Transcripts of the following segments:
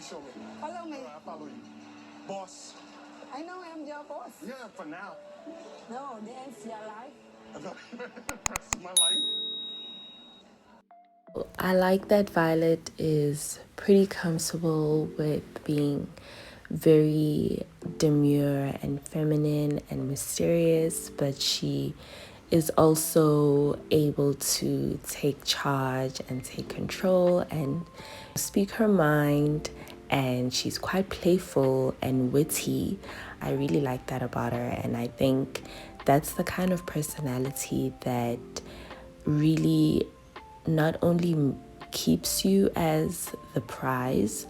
You show me. Follow me. I follow you. Boss. I know I'm your boss. Yeah, for now. No, the end's your life. Rest of my life. I like that Violet is pretty comfortable with being very demure and feminine and mysterious, but she is also able to take charge and take control and speak her mind, and she's quite playful and witty. I really like that about her, and I think that's the kind of personality that really not only keeps you as the prize,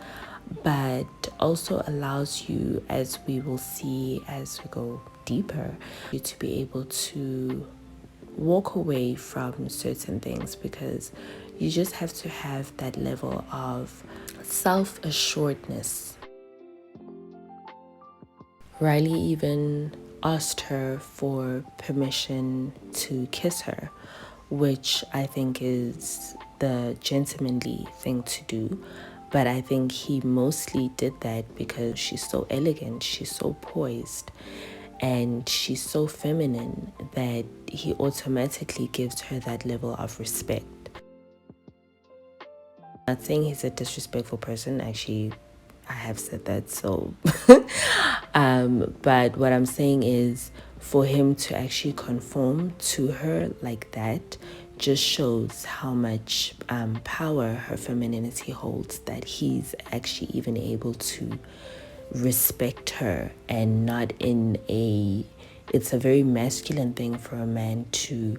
but also allows you, as we will see as we go deeper, you to be able to walk away from certain things, because you just have to have that level of self-assuredness. Riley even asked her for permission to kiss her, which I think is the gentlemanly thing to do. But I think he mostly did that because she's so elegant, she's so poised, and she's so feminine that he automatically gives her that level of respect. Not saying he's a disrespectful person, actually, I have said that, so but what I'm saying is, for him to actually conform to her like that just shows how much power her femininity holds, that he's actually even able to respect her, and not in a, it's a very masculine thing for a man to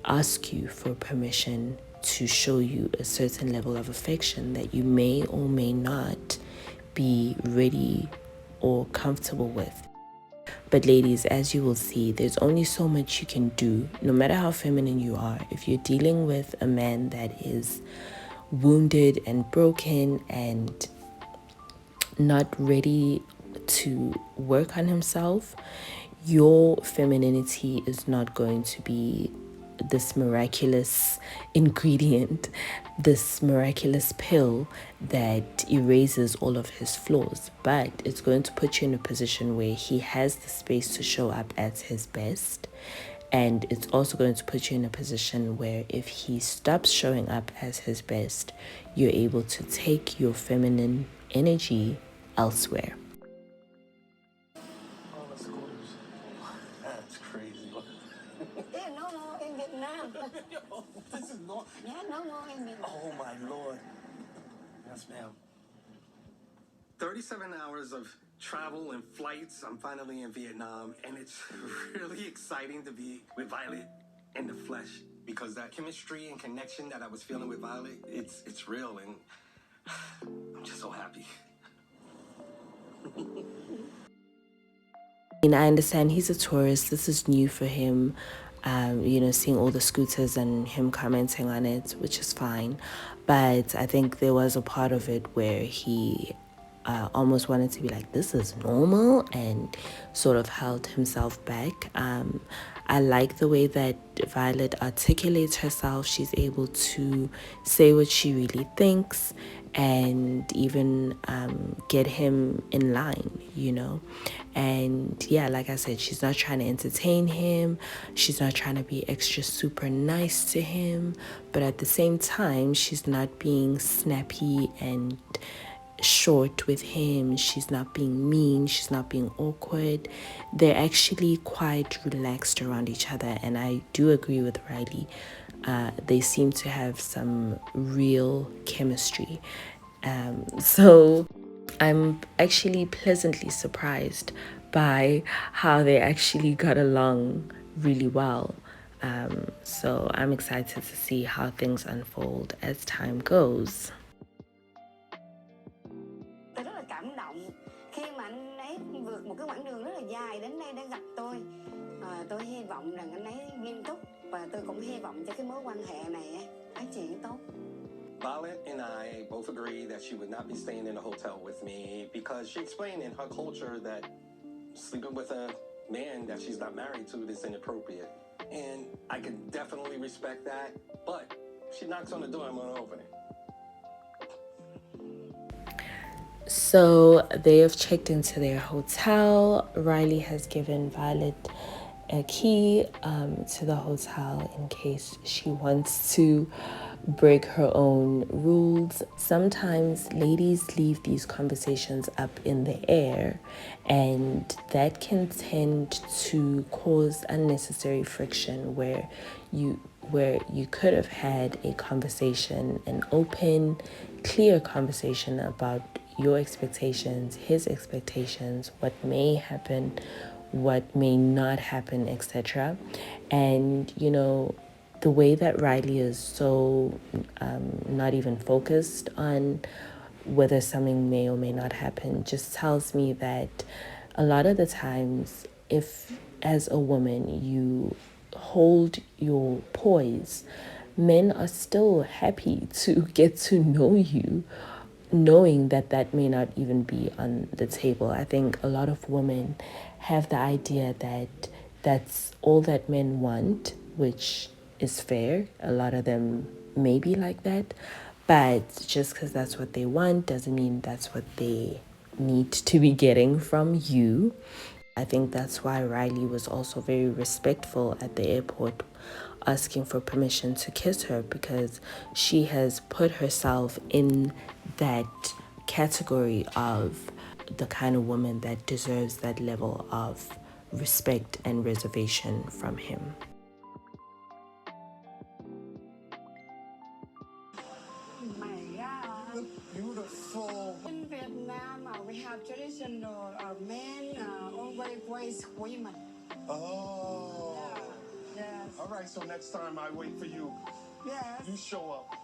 ask you for permission to show you a certain level of affection that you may or may not be ready or comfortable with. But ladies, as you will see, there's only so much you can do, no matter how feminine you are. If you're dealing with a man that is wounded and broken and not ready to work on himself, your femininity is not going to be this miraculous ingredient, this miraculous pill that erases all of his flaws, but it's going to put you in a position where he has the space to show up at his best. And it's also going to put you in a position where if he stops showing up as his best, you're able to take your feminine energy elsewhere. Oh, that's cool. That's crazy. Yeah, no, in Vietnam. This is not. Yeah, no, in Vietnam. Oh, my Lord. Yes, ma'am. 37 hours of travel and flights. I'm finally in Vietnam, and it's really exciting to be with Violet in the flesh, because that chemistry and connection that I was feeling with Violet, it's real, and I'm just so happy. I understand he's a tourist. This is new for him. Seeing all the scooters and him commenting on it, which is fine. But I think there was a part of it where he almost wanted to be like, this is normal, and sort of held himself back. I like the way that Violet articulates herself. She's able to say what she really thinks, and even get him in line, And yeah, like I said, she's not trying to entertain him. She's not trying to be extra super nice to him. But at the same time, she's not being snappy and short with him. She's not being mean. She's not being awkward. They're actually quite relaxed around each other. And I do agree with Riley. They seem to have some real chemistry. So I'm actually pleasantly surprised by how they actually got along really well. So I'm excited to see how things unfold as time goes. Tôi rất là cảm động khi mà anh ấy vượt một cái quãng đường rất là dài đến đây để gặp tôi. Tôi hy vọng rằng anh ấy nghiêm túc, và tôi cũng hy vọng cho cái mối quan hệ này phát triển tốt. Violet and I both agreed that she would not be staying in a hotel with me, because she explained in her culture that sleeping with a man that she's not married to is inappropriate. And I can definitely respect that, but if she knocks on the door, I'm going to open it. So they have checked into their hotel. Riley has given Violet a key to the hotel in case she wants to break her own rules. Sometimes ladies leave these conversations up in the air, and that can tend to cause unnecessary friction where you could have had a conversation, an open, clear conversation about your expectations, his expectations, what may happen, what may not happen, etc. And the way that Riley is so not even focused on whether something may or may not happen just tells me that a lot of the times, if as a woman you hold your poise, men are still happy to get to know you, knowing that that may not even be on the table. I think a lot of women have the idea that that's all that men want, which is fair. A lot of them may be like that, but just because that's what they want doesn't mean that's what they need to be getting from you. I think that's why Riley was also very respectful at the airport, asking for permission to kiss her, because she has put herself in that category of the kind of woman that deserves that level of respect and reservation from him. Beautiful. In Vietnam, we have traditional men always raise women. Oh. Yeah. Yes. All right, so next time I wait for you. Yes. You show up.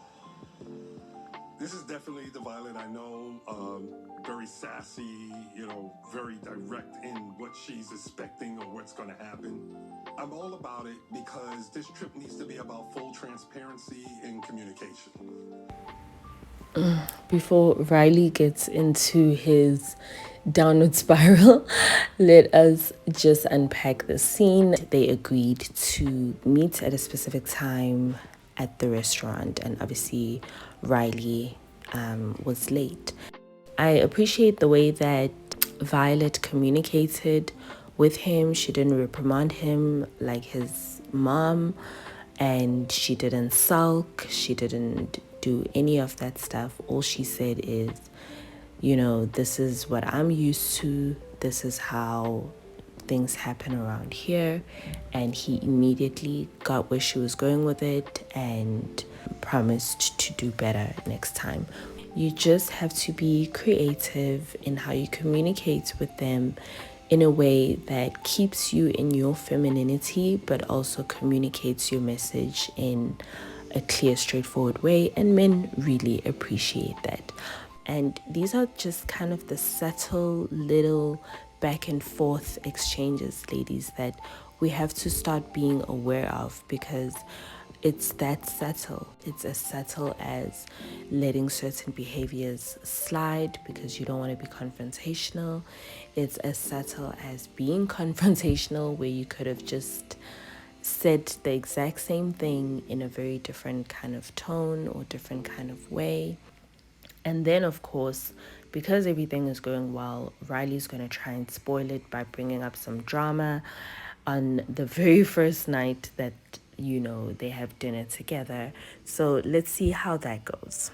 This is definitely the Violet I know. Very sassy, very direct in what she's expecting or what's going to happen. I'm all about it because this trip needs to be about full transparency and communication. Before Riley gets into his downward spiral, let us just unpack the scene. They agreed to meet at a specific time at the restaurant, and obviously Riley was late. I appreciate the way that Violet communicated with him. She didn't reprimand him like his mom, and she didn't sulk. She didn't do any of that stuff. All she said is, this is what I'm used to. This is how things happen around here. And he immediately got where she was going with it and promised to do better next time. You just have to be creative in how you communicate with them in a way that keeps you in your femininity, but also communicates your message in a clear, straightforward way. And men really appreciate that. And these are just kind of the subtle little back and forth exchanges, ladies, that we have to start being aware of, because it's that subtle. It's as subtle as letting certain behaviors slide because you don't want to be confrontational. It's as subtle as being confrontational, where you could have just said the exact same thing in a very different kind of tone or different kind of way. And then, of course, because everything is going well, Riley's going to try and spoil it by bringing up some drama on the very first night that, they have dinner together. So let's see how that goes.